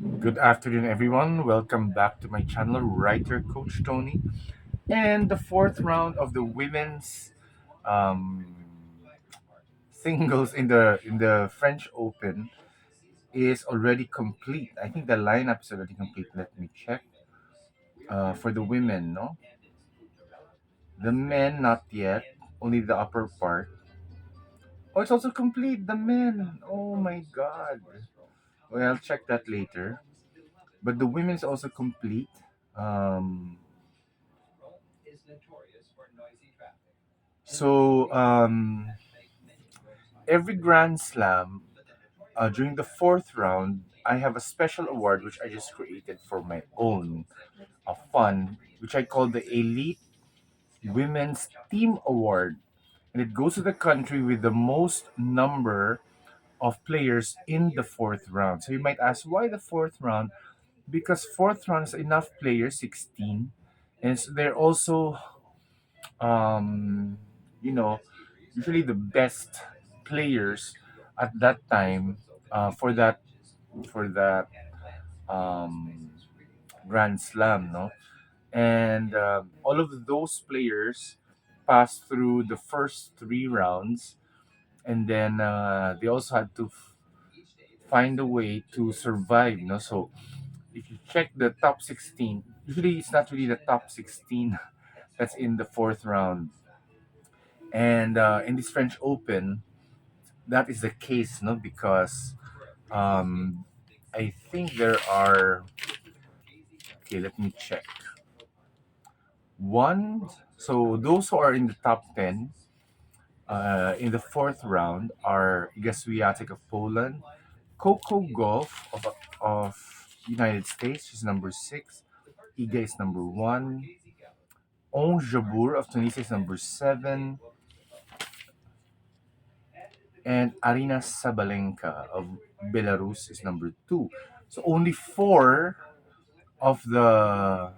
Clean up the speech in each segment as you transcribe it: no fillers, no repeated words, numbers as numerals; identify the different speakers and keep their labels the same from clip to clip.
Speaker 1: Good afternoon, everyone. Welcome back to my channel, Writer Coach Tony. And the fourth round of the women's um, singles in the French Open is already complete. I think the lineup is already complete. Let me check. For the women, no, the men not yet. Only the upper part. Oh, it's also complete. The men. Oh my God. Well, I'll check that later. But the women's also complete. Um, so every Grand Slam, during the fourth round, I have a special award which I just created for my own fun, which I call the Elite Women's Team Award. And it goes to the country with the most number of players in the fourth round. So you might ask, why the fourth round? Because fourth round is enough players, 16. And so they're also, um, you know, usually the best players at that time for that um, Grand Slam, no? And all of those players pass through the first three rounds, and then they also had to find a way to survive, no? So if you check the top 16, usually it's not really the top 16 that's in the fourth round. And in this French Open, that is the case, no? Because I think there are, okay, let me check. One, so those who are in the top 10 in the fourth round are Iga Swiatek of Poland, Coco Gauff of United States, she's number 6, Iga is number 1, Ons Jabeur of Tunisia is number 7, and Arina Sabalenka of Belarus is number 2. So only of the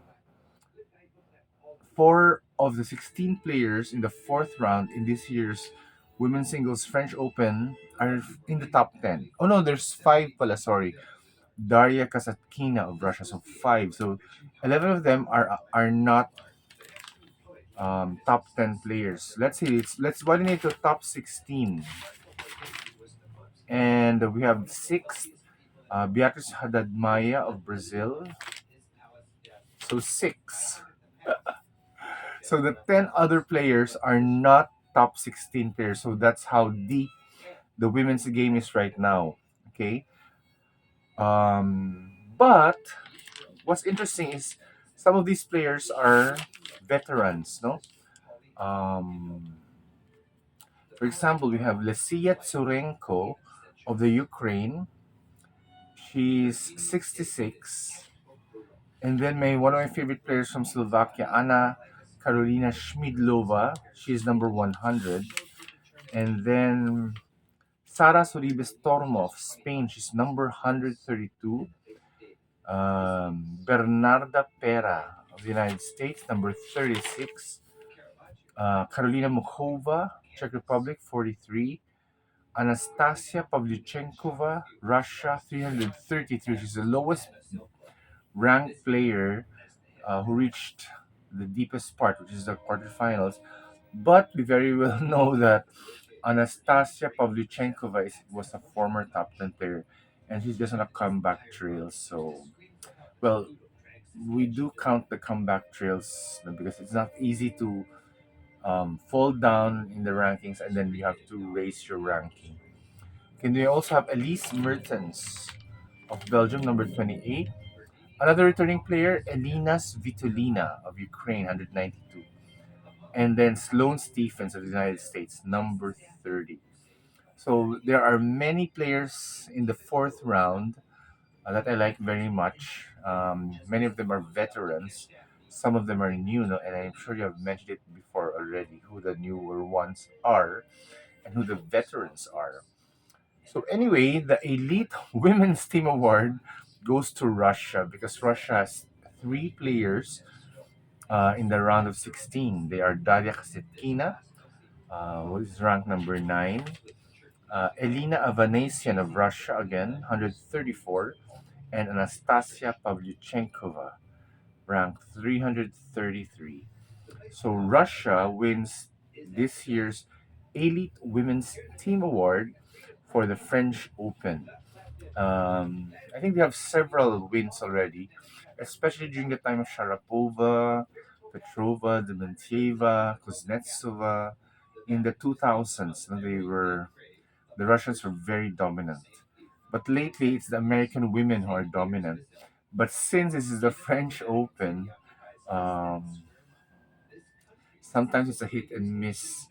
Speaker 1: four of the 16 players in the fourth round in this year's women's singles French Open are in the top 10. Oh no, there's five pala, sorry. Daria Kasatkina of Russia, so five. So 11 of them are not top 10 players. Let's see, let's widen it to top 16. And we have six, Beatriz Haddad Maya of Brazil. So six. So the 10 other players are not top 16 players. So that's how deep the women's game is right now. Okay. But what's interesting is some of these players are veterans, no? Um, for example, we have Lesia Tsurenko of the Ukraine. She's 66. And then one of my favorite players from Slovakia, Anna Karolina Schmidlova. She's number 100. And then Sara Soribes Tormo of Spain. She's number 132. Bernarda Pera of the United States, number 36. Karolina Mukhova, Czech Republic, 43. Anastasia Pavlyuchenkova, Russia, 333. She's the lowest ranked player who reached the deepest part, which is the quarterfinals. But we very well know that Anastasia Pavlyuchenkova was a former top 10 player, and she's just on a comeback trail. So, well, we do count the comeback trails because it's not easy to fall down in the rankings and then you have to raise your ranking. Can we also have Elise Mertens of Belgium, number 28. Another returning player, Elina Svitolina of Ukraine, 192. And then Sloane Stephens of the United States, number 30. So there are many players in the fourth round that I like very much. Many of them are veterans. Some of them are new, no? And I'm sure you have mentioned it before already, who the newer ones are and who the veterans are. So anyway, the Elite Women's Team Award goes to Russia because Russia has three players in the round of 16. They are Daria Kasetkina, who is ranked number 9, Elena Avanesian of Russia, again, 134, and Anastasia Pavlyuchenkova, ranked 333. So Russia wins this year's Elite Women's Team Award for the French Open. I think they have several wins already, especially during the time of Sharapova, Petrova, Dementieva, Kuznetsova. In the 2000s, the Russians were very dominant. But lately, it's the American women who are dominant. But since this is the French Open, um, sometimes it's a hit and miss.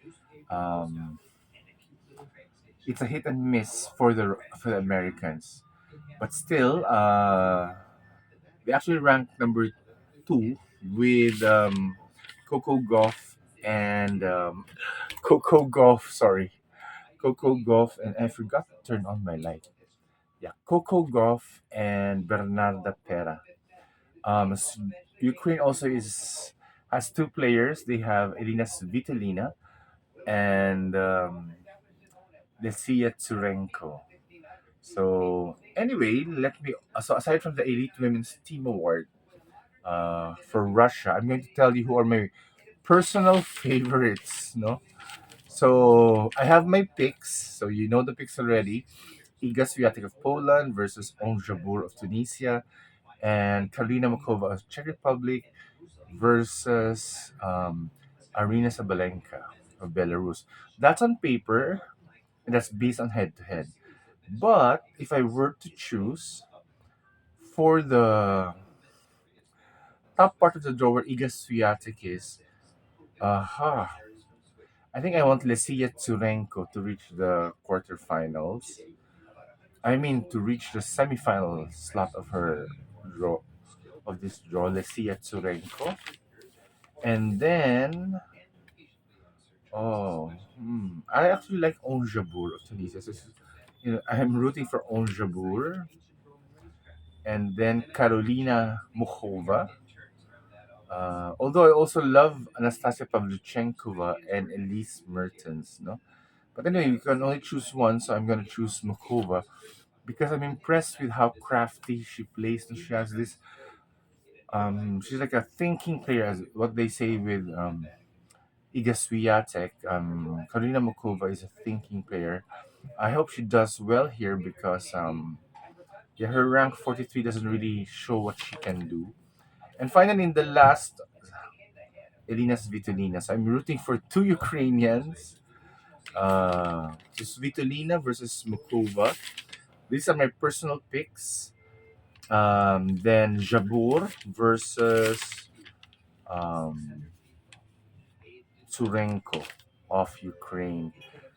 Speaker 1: Um, it's a hit and miss for the Americans. But still, they actually ranked number two with Coco Golf and Coco Golf. Sorry, Coco Golf, and I forgot to turn on my light. Yeah, Coco Golf and Bernarda Pera. S- Ukraine also is has two players. They have Elina Svitolina and Lesia Tsurenko. So anyway, so aside from the Elite Women's Team Award for Russia, I'm going to tell you who are my personal favorites. No, so I have my picks. So you know the picks already. Iga Swiatek of Poland versus Ons Jabeur of Tunisia, and Karolina Makova of Czech Republic versus Arina Sabalenka of Belarus. That's on paper, and that's based on head to head. But if I were to choose for the top part of the draw where Iga Swiatek is, uh I think I want Lesia Tsurenko to reach the quarterfinals. I mean, to reach the semifinal slot of her draw of this draw, Lesia Tsurenko, and then I actually like Onjabur of Tunisia. So, I'm rooting for Onjabur, and then Karolina Mukhova. Although I also love Anastasia Pavlyuchenkova and Elise Mertens, no. But anyway, you can only choose one, so I'm gonna choose Mukhova because I'm impressed with how crafty she plays. And she has this, she's like a thinking player, as what they say with Iga Swiatek. Karolina Mukhova is a thinking player. I hope she does well here because yeah, her rank 43 doesn't really show what she can do. And finally, in the last, Elina Svitolina. So I'm rooting for two Ukrainians. So Svitolina versus Smukova. These are my personal picks. Then Jabur versus um, Tsurenko of Ukraine.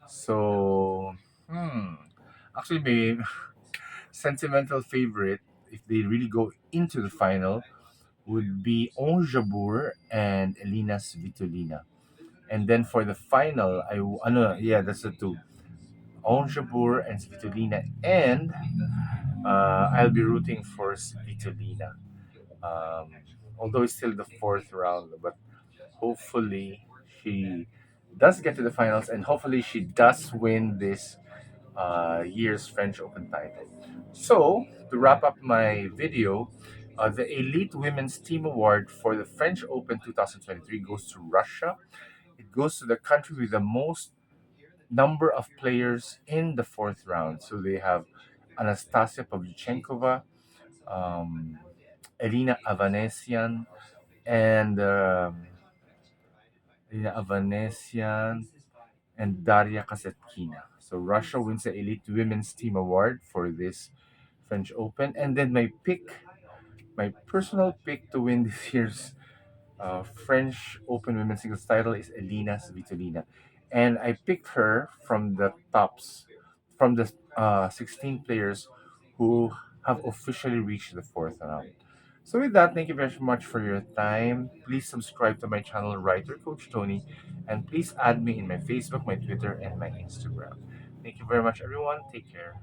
Speaker 1: So, actually, my sentimental favorite, if they really go into the final, would be On Jabur and Elina Svitolina. And then for the final, no, yeah, that's the two. On Jabur and Svitolina. And I'll be rooting for Svitolina. Um, although it's still the fourth round, but hopefully she does get to the finals and hopefully she does win this year's French Open title. So, to wrap up my video, the Elite Women's Team Award for the French Open 2023 goes to Russia. It goes to the country with the most number of players in the fourth round. So they have Anastasia Pavlyuchenkova, um, Elena Avanesian, and Elena Avanesian and Daria Kasetkina. So Russia wins the Elite Women's Team Award for this French Open. And then my personal pick to win this year's French Open women's singles title is Elina Svitolina, and I picked her from the tops, from the 16 players who have officially reached the fourth round. So with that, thank you very much for your time. Please subscribe to my channel, Writer Coach Tony, and please add me in my Facebook, my Twitter, and my Instagram. Thank you very much, everyone. Take care.